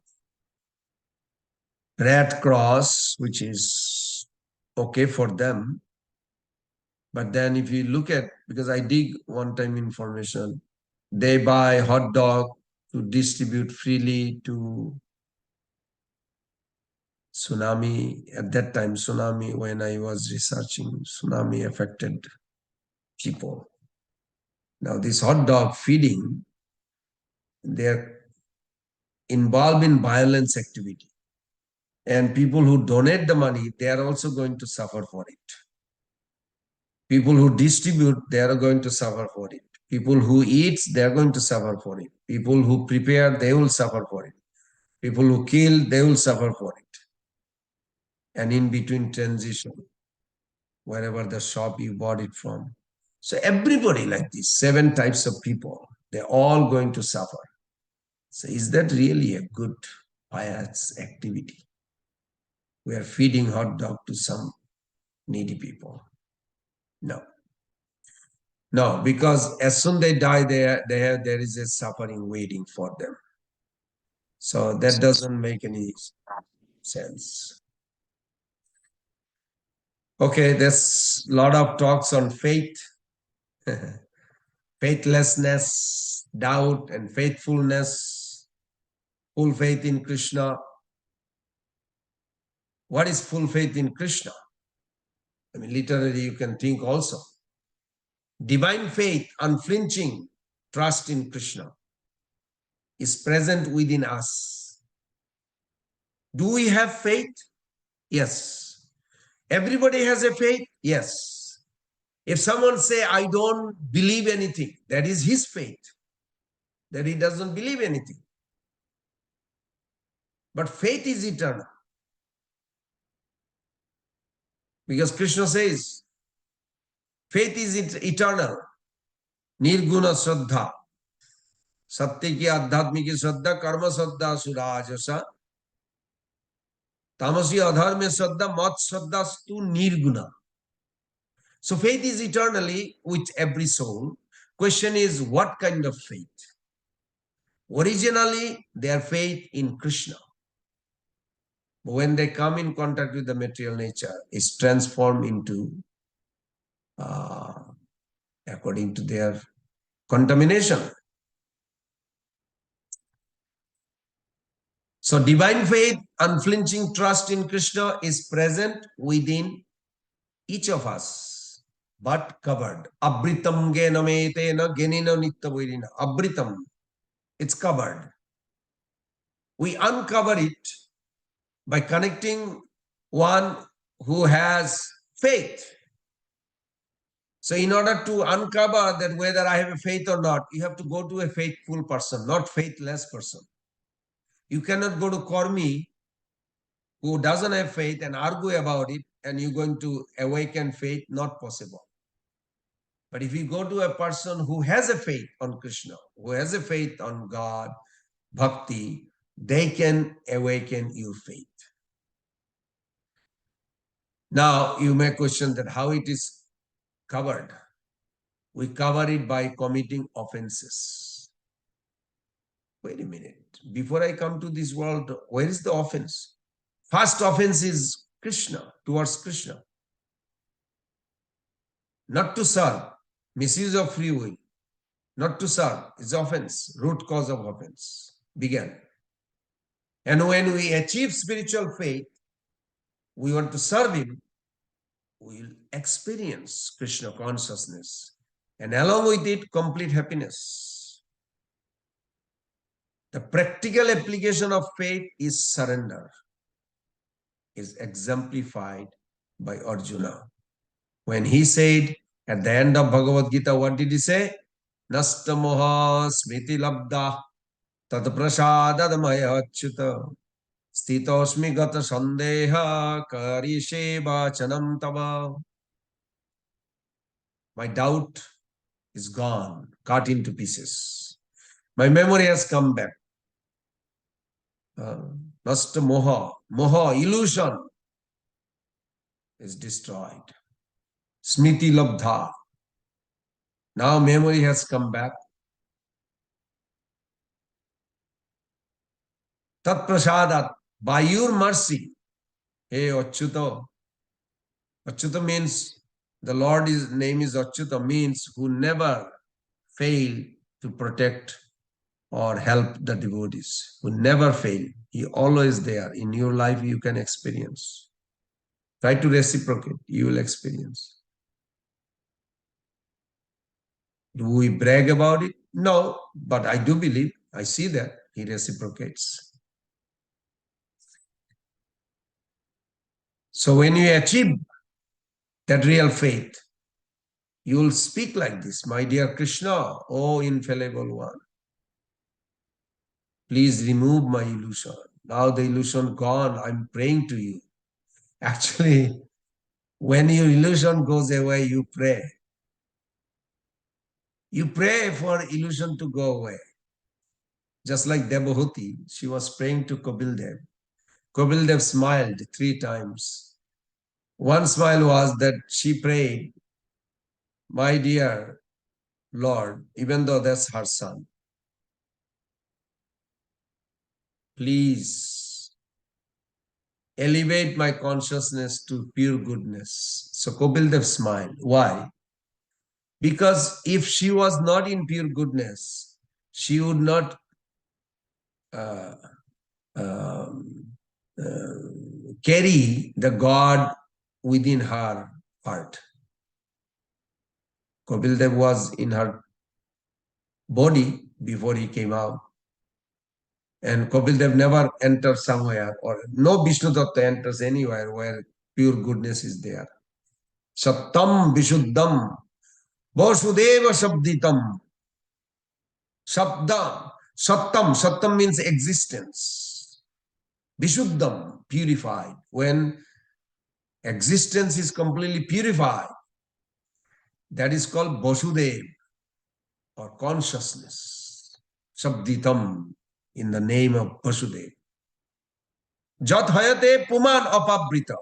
Red Cross, which is okay for them. But then if you look at, because I dig one time information, they buy hot dog to distribute freely to tsunami. At that time, tsunami, when I was researching, tsunami affected people. Now this hot dog feeding, they're involved in violence activity. And people who donate the money, they are also going to suffer for it. People who distribute, they are going to suffer for it. People who eat, they are going to suffer for it. People who prepare, they will suffer for it. People who kill, they will suffer for it. And in between transition, wherever the shop you bought it from. So everybody like this, 7 types of people, they're all going to suffer. So is that really a good pious activity? We are feeding hot dog to some needy people. No. No, because as soon they die, there is a suffering waiting for them. So that doesn't make any sense. Okay, there's a lot of talks on faith, faithlessness, doubt, and faithfulness, full faith in Krishna. What is full faith in Krishna? I mean, literally, you can think also. Divine faith, unflinching trust in Krishna is present within us. Do we have faith? Yes. Everybody has a faith? Yes. If someone say, I don't believe anything, that is his faith, that he doesn't believe anything. But faith is eternal. Because Krishna says, faith is eternal. Nirguna Shraddha. Satya ki adhyatmiki Shraddha, karma Shraddha, surajasa. Tamasi adharme Shraddha, mat Shraddha stu nirguna. So faith is eternally with every soul. Question is, what kind of faith? Originally, their faith in Krishna. But when they come in contact with the material nature, it's transformed into, according to their contamination. So divine faith, unflinching trust in Krishna is present within each of us, but covered. Abritam genametena genina nittavirina. Abritam, it's covered. We uncover it by connecting one who has faith. So in order to uncover that whether I have a faith or not, you have to go to a faithful person, not faithless person. You cannot go to Kormi who doesn't have faith and argue about it, and you're going to awaken faith, not possible. But if you go to a person who has a faith on Krishna, who has a faith on God, bhakti, they can awaken your faith. Now, you may question that how it is covered. We cover it by committing offenses. Wait a minute. Before I come to this world, where is the offense? First offense is Krishna, towards Krishna. Not to serve, misuse of free will. Not to serve is offense, root cause of offense began. And when we achieve spiritual faith, we want to serve him, we will experience Krishna consciousness. And along with it, complete happiness. The practical application of faith is surrender, is exemplified by Arjuna. When he said at the end of Bhagavad Gita, what did he say? Nasta moha smiti labda tad prasadadamaya achyuta stitosmi gata sandeha karishe vachanam tava. My doubt is gone, cut into pieces. My memory has come back. Nasta moha, illusion is destroyed. Smiti labdha. Now memory has come back. Tat prasadat, by your mercy. Hey Achyuta. Achyuta means, the Lord's name is Achyuta, means who never fail to protect or help the devotees, who never fail. He always there. In your life you can experience. Try to reciprocate, you will experience. Do we brag about it? No, but I do believe, I see that he reciprocates. So when you achieve that real faith, you will speak like this, my dear Krishna, oh infallible one, please remove my illusion. Now the illusion gone, I'm praying to you. Actually, when your illusion goes away, you pray. You pray for illusion to go away. Just like Devahuti, she was praying to Kabildev. Kabildev smiled 3 times. One smile was that she prayed, my dear Lord, even though that's her son, please elevate my consciousness to pure goodness. So Kabildev smiled. Why? Because if she was not in pure goodness, she would not uh, um, carry the God within her heart. Kabildev was in her body before he came out. And Kabildev never enters somewhere, or no Vishnu Tattva enters anywhere where pure goodness is there. Sattam Vishuddham Vasudeva Shabditam. Shabdam. Sattam means existence. Vishuddham, purified. When existence is completely purified, that is called Vasudev, or consciousness. Shabditam, in the name of Vasudev. Jat hayate puman apabrita.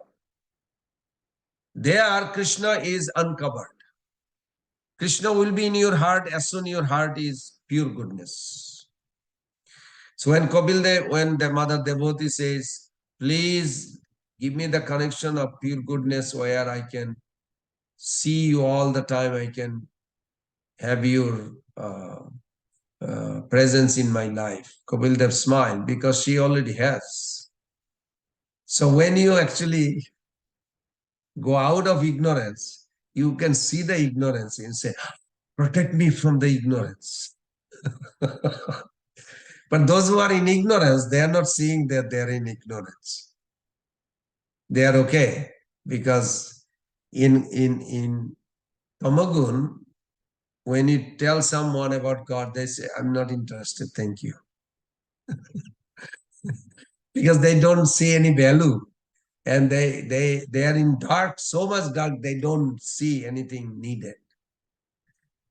There Krishna is uncovered. Krishna will be in your heart as soon your heart is pure goodness. So when Kabildev, when the mother devotee says, please give me the connection of pure goodness where I can see you all the time, I can have your presence in my life. Kabildev smiled because she already has. So when you actually go out of ignorance, you can see the ignorance and say, protect me from the ignorance. But those who are in ignorance, they are not seeing that they are in ignorance. They are okay, because in Tamagun, when you tell someone about God, they say, I'm not interested, thank you. because they don't see any value. And they are in dark, so much dark, they don't see anything needed.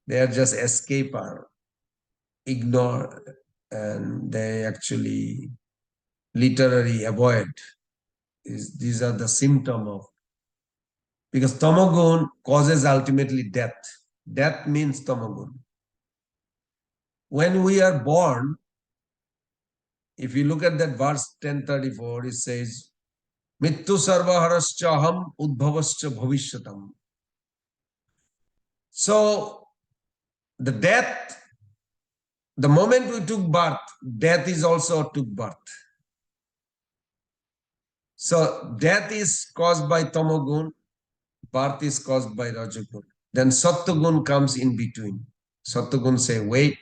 They are just escape or ignore, and they actually literally avoid. These are the symptom of, because tamagun causes ultimately death. Death means tamagun. When we are born, if you look at that verse 1034, it says, Mittu sarvaharascha ham udbhavascha bhavishyatam. So the death, the moment we took birth, death is also took birth. So death is caused by tamagun, birth is caused by rajagun. Then sattvagun comes in between. Sattvagun say, wait.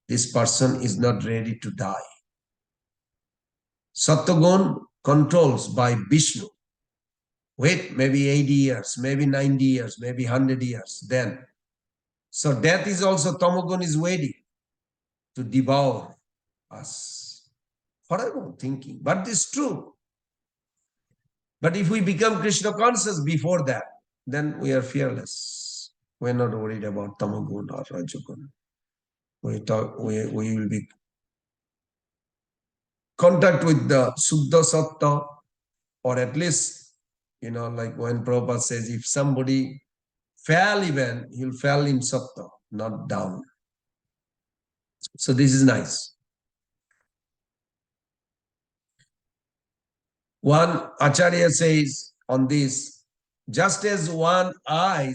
This person is not ready to die. Sattvagun controls by Vishnu. Wait, maybe 80 years, maybe 90 years, maybe 100 years, then. So death is also, tamagun is waiting to devour us. Horrible thinking, but it's true. But if we become Krishna conscious before that, then we are fearless. We're not worried about tamagun or rajagun. We will be contact with the Suddha Sattva, or at least, like when Prabhupada says, if somebody fell even, he'll fall in Sattva, not down. So this is nice. One Acharya says on this, just as one eye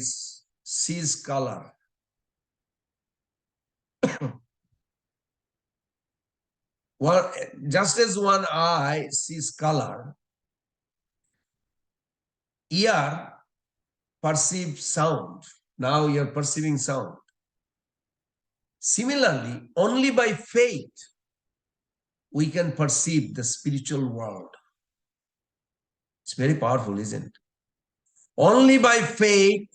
sees color, just as one eye sees color, ear perceives sound. Now you're perceiving sound. Similarly, only by faith we can perceive the spiritual world. It's very powerful, isn't it? Only by faith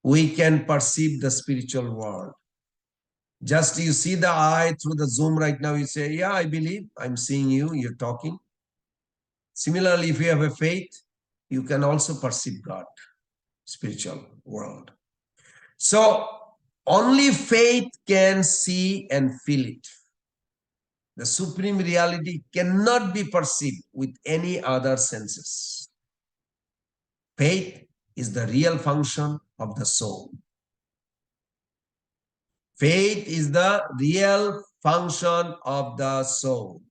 we can perceive the spiritual world. Just you see the eye through the Zoom right now, you say, yeah, I believe, I'm seeing you, you're talking. Similarly, if you have a faith, you can also perceive God, spiritual world. So only faith can see and feel it. The supreme reality cannot be perceived with any other senses. Faith is the real function of the soul. Faith is the real function of the soul.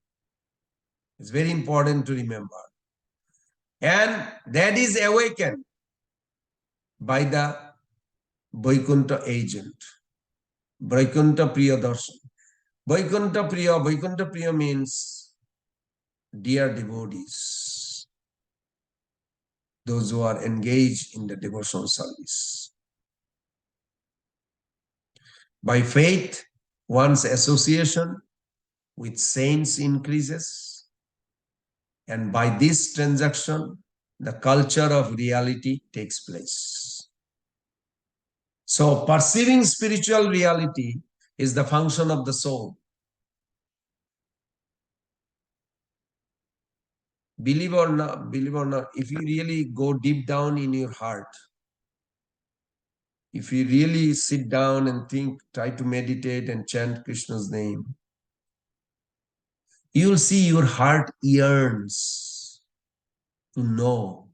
It's very important to remember. And that is awakened by the Vaikuntha agent, Vaikuntha Priya Darshan. Vaikuntha Priya means dear devotees, those who are engaged in the devotional service. By faith, one's association with saints increases, and by this transaction, the culture of reality takes place. So perceiving spiritual reality is the function of the soul. Believe or not, if you really go deep down in your heart, if you really sit down and think, try to meditate and chant Krishna's name, you will see your heart yearns to know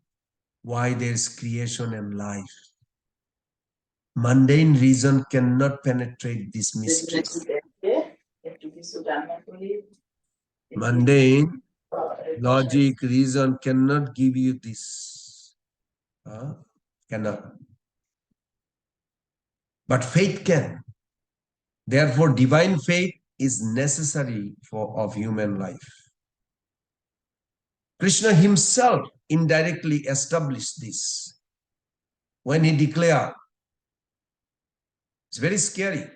why there is creation and life. Mundane reason cannot penetrate this mystery. Mundane logic, reason cannot give you this. Cannot. But faith can. Therefore, divine faith is necessary of human life. Krishna himself indirectly established this when he declared. It's very scary.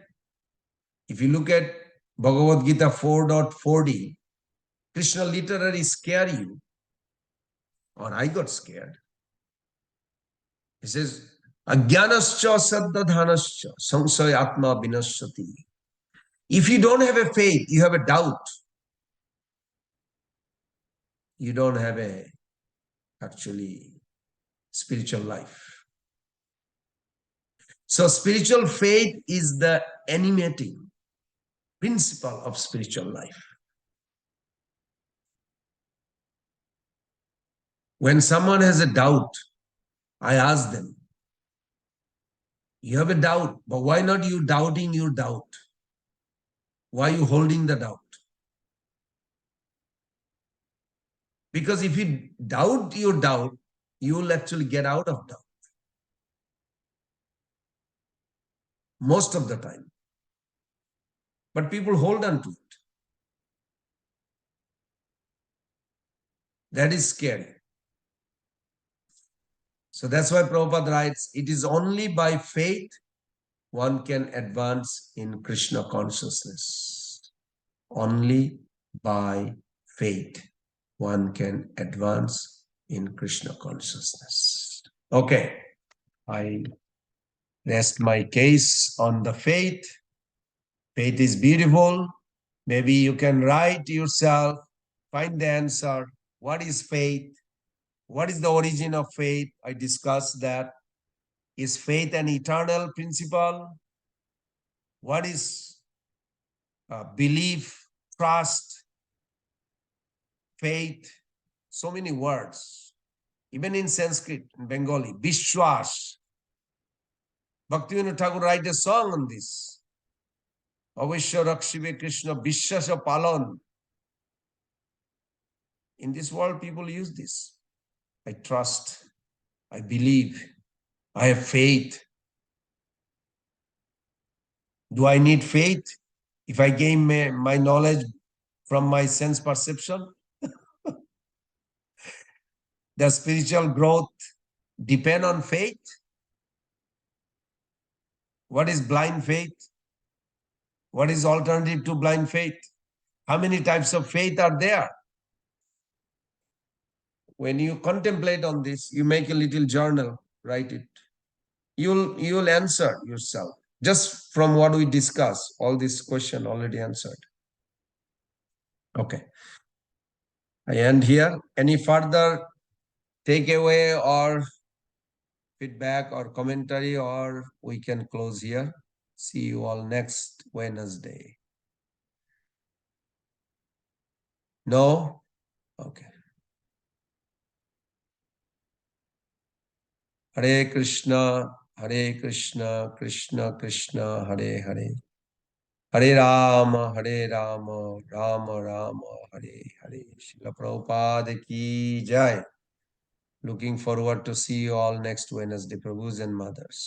If you look at Bhagavad Gita 4.20, Krishna literally scared you, or I got scared. He says, Ajnanascha saddadhanascha samsaya atma vinashyati. If you don't have a faith, you have a doubt. you don't have a actually spiritual life. So spiritual faith is the animating principle of spiritual life. When someone has a doubt, I ask them, you have a doubt, but why not you doubting your doubt? Why are you holding the doubt? Because if you doubt your doubt, you will actually get out of doubt most of the time. But people hold on to it. That is scary. So that's why Prabhupada writes, it is only by faith one can advance in Krishna consciousness. Only by faith one can advance in Krishna consciousness. Okay, I rest my case on the faith. Faith is beautiful. Maybe you can write yourself, find the answer. What is faith? What is the origin of faith? I discussed that. Is faith an eternal principle? What is belief, trust, faith? So many words. Even in Sanskrit, in Bengali, Vishwas. Bhaktivinoda Thakur write a song on this. Avishya Rakshive Krishna Vishwasa Palan. In this world, people use this. I trust, I believe, I have faith. Do I need faith if I gain my knowledge from my sense perception? Does spiritual growth depend on faith? What is blind faith? What is alternative to blind faith? How many types of faith are there? When you contemplate on this, you make a little journal, write it. You'll answer yourself. Just from what we discussed, all this question already answered. Okay. I end here. Any further takeaway or feedback or commentary, or we can close here. See you all next Wednesday. No? Okay. Hare Krishna, Krishna Krishna, Hare Hare. Hare Rama, Rama Rama, Hare Hare. Srila Prabhupada ki jai. Looking forward to see you all next Wednesday, Prabhus and Mothers.